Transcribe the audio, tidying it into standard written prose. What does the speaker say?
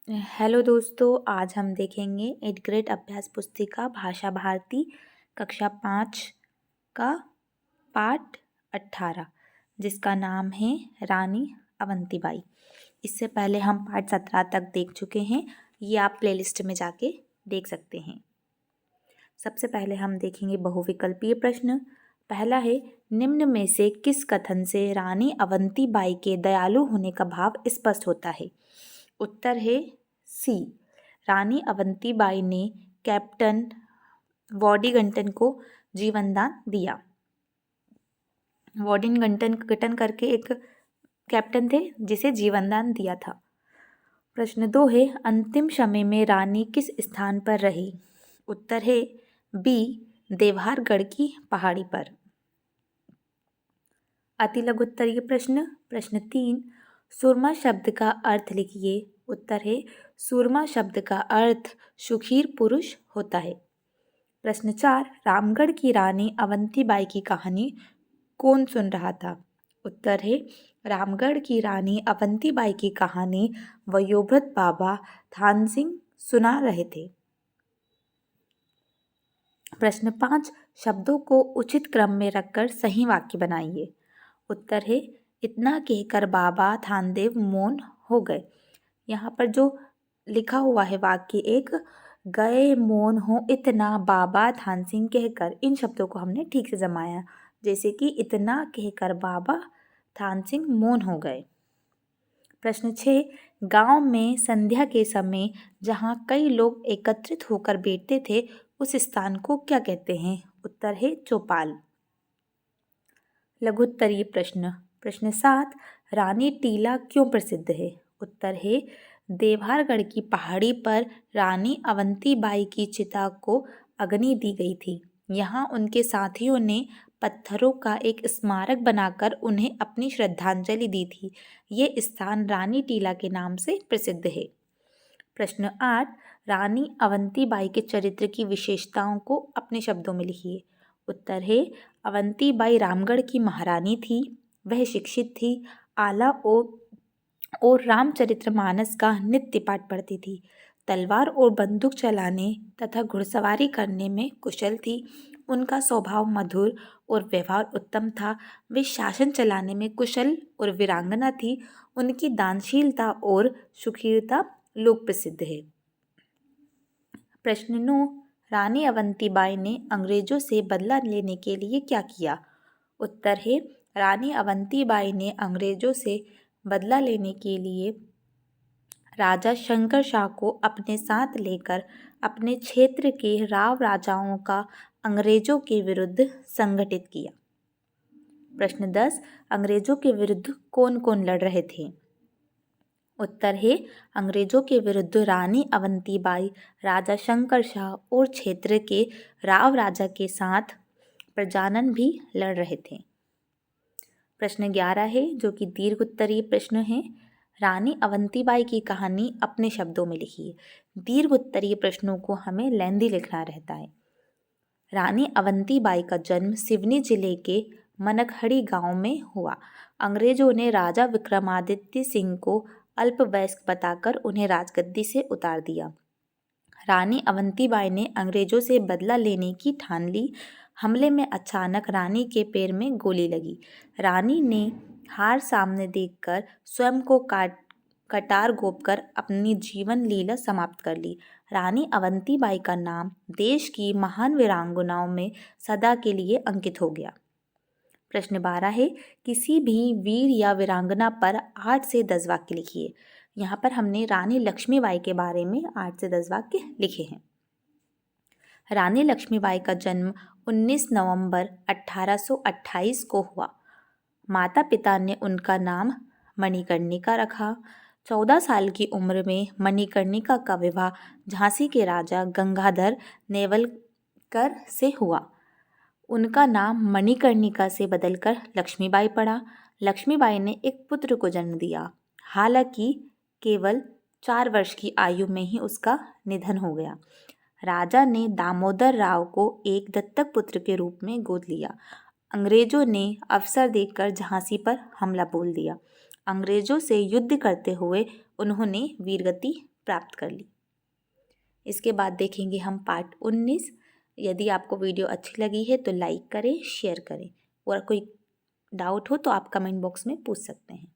Hello दोस्तों, आज हम देखेंगे 8th ग्रेड अभ्यास पुस्तिका भाषा भारती कक्षा 5 का पाठ 18 जिसका नाम है रानी अवंतीबाई। इससे पहले हम पाठ 17 तक देख चुके हैं। ये आप प्लेलिस्ट में जाके देख सकते हैं। सबसे पहले हम देखेंगे बहुविकल्पीय प्रश्न। पहला है, निम्न में से किस कथन से रानी अवंतीबाई के दयालु होने का भाव स्पष्ट होता है? उत्तर है सी। रानी अवंतीबाई ने कैप्टन वॉडिंगटन को जीवनदान दिया। वॉडिंगटन करके एक कैप्टन थे जिसे जीवनदान दिया था। प्रश्न 2 है, अंतिम समय में रानी किस स्थान पर रही? उत्तर है बी, देवहारगढ़ की पहाड़ी पर। अति लघु उत्तरीय प्रश्न। प्रश्न 3, सुरमा शब्द का अर्थ लिखिए। उत्तर है सुरमा शब्द का अर्थ सुखीर पुरुष होता है। प्रश्न 4, रामगढ़ की रानी अवंतीबाई की कहानी कौन सुन रहा था? उत्तर है रामगढ़ की रानी अवंतीबाई की कहानी वयोवृद्ध बाबा थानसिंह सुना रहे थे। प्रश्न 5, शब्दों को उचित क्रम में रखकर सही वाक्य बनाइए। उत्तर है इतना कहकर बाबा थानदेव मौन हो गए। यहाँ पर जो लिखा हुआ है वाक्य एक, गए मौन हो इतना बाबा थानसिंह कहकर, इन शब्दों को हमने ठीक से जमाया। जैसे कि इतना कहकर बाबा थानसिंह मौन हो गए। प्रश्न 6, गांव में संध्या के समय जहाँ कई लोग एकत्रित होकर बैठते थे उस स्थान को क्या कहते हैं? उत्तर है चौपाल। लघुत्तरीय प्रश्न। प्रश्न 7, रानी टीला क्यों प्रसिद्ध है? उत्तर है देवहारगढ़ की पहाड़ी पर रानी अवंतीबाई की चिता को अग्नि दी गई थी। यहाँ उनके साथियों ने पत्थरों का एक स्मारक बनाकर उन्हें अपनी श्रद्धांजलि दी थी। ये स्थान रानी टीला के नाम से प्रसिद्ध है। प्रश्न 8, रानी अवंतीबाई के चरित्र की विशेषताओं को अपने शब्दों में लिखिए। उत्तर है अवंतीबाई रामगढ़ की महारानी थी। वह शिक्षित थी, आला और रामचरितमानस का नित्य पाठ पढ़ती थी। तलवार और बंदूक चलाने तथा घुड़सवारी करने में कुशल थी। उनका स्वभाव मधुर और व्यवहार उत्तम था। वे शासन चलाने में कुशल और वीरांगना थी। उनकी दानशीलता और सुखीरता लोक प्रसिद्ध है। प्रश्न 9, रानी अवंतीबाई ने अंग्रेजों से बदला लेने के लिए क्या किया? उत्तर है रानी अवंतीबाई ने अंग्रेजों से बदला लेने के लिए राजा शंकर शाह को अपने साथ लेकर अपने क्षेत्र के राव राजाओं का अंग्रेजों के विरुद्ध संगठित किया। प्रश्न 10, अंग्रेजों के विरुद्ध कौन कौन लड़ रहे थे? उत्तर है अंग्रेजों के विरुद्ध रानी अवंतीबाई, राजा शंकर शाह और क्षेत्र के राव राजा के साथ प्रजानन भी लड़ रहे थे। प्रश्न 11 है जो कि दीर्घ उत्तरीय प्रश्न है। रानी अवंतीबाई की कहानी अपने शब्दों में लिखिए। दीर्घ उत्तरीय प्रश्नों को हमें लेंदी लिखना रहता है। रानी अवंतीबाई का जन्म सिवनी जिले के मनकहड़ी गांव में हुआ। अंग्रेजों ने राजा विक्रमादित्य सिंह को अल्पवयस्क बताकर उन्हें राजगद्दी से उतार दिया। रानी अवंतीबाई ने अंग्रेजों से बदला लेने की ठान ली। हमले में अचानक रानी के पैर में गोली लगी। रानी ने हार सामने देखकर स्वयं को कटार गोपकर अपनी जीवन लीला समाप्त कर ली। रानी अवंतीबाई का नाम देश की महान वीरांगनाओं में सदा के लिए अंकित हो गया। प्रश्न 12 है, किसी भी वीर या वीरांगना पर 8 से 10 वाक्य लिखिए। यहाँ पर हमने रानी लक्ष्मीबाई के बारे में 8 से 10 वाक्य लिखे हैं। रानी लक्ष्मीबाई का जन्म 19 नवंबर 1828 को हुआ। माता पिता ने उनका नाम मणिकर्णिका रखा। 14 साल की उम्र में मणिकर्णिका का विवाह झांसी के राजा गंगाधर नेवलकर से हुआ। उनका नाम मणिकर्णिका से बदलकर लक्ष्मीबाई पड़ा। लक्ष्मीबाई ने एक पुत्र को जन्म दिया। हालांकि केवल 4 वर्ष की आयु में ही उसका निधन हो गया। राजा ने दामोदर राव को एक दत्तक पुत्र के रूप में गोद लिया। अंग्रेजों ने अवसर देखकर झांसी पर हमला बोल दिया। अंग्रेजों से युद्ध करते हुए उन्होंने वीरगति प्राप्त कर ली। इसके बाद देखेंगे हम पार्ट 19। यदि आपको वीडियो अच्छी लगी है तो लाइक करें, शेयर करें और कोई डाउट हो तो आप कमेंट बॉक्स में पूछ सकते हैं।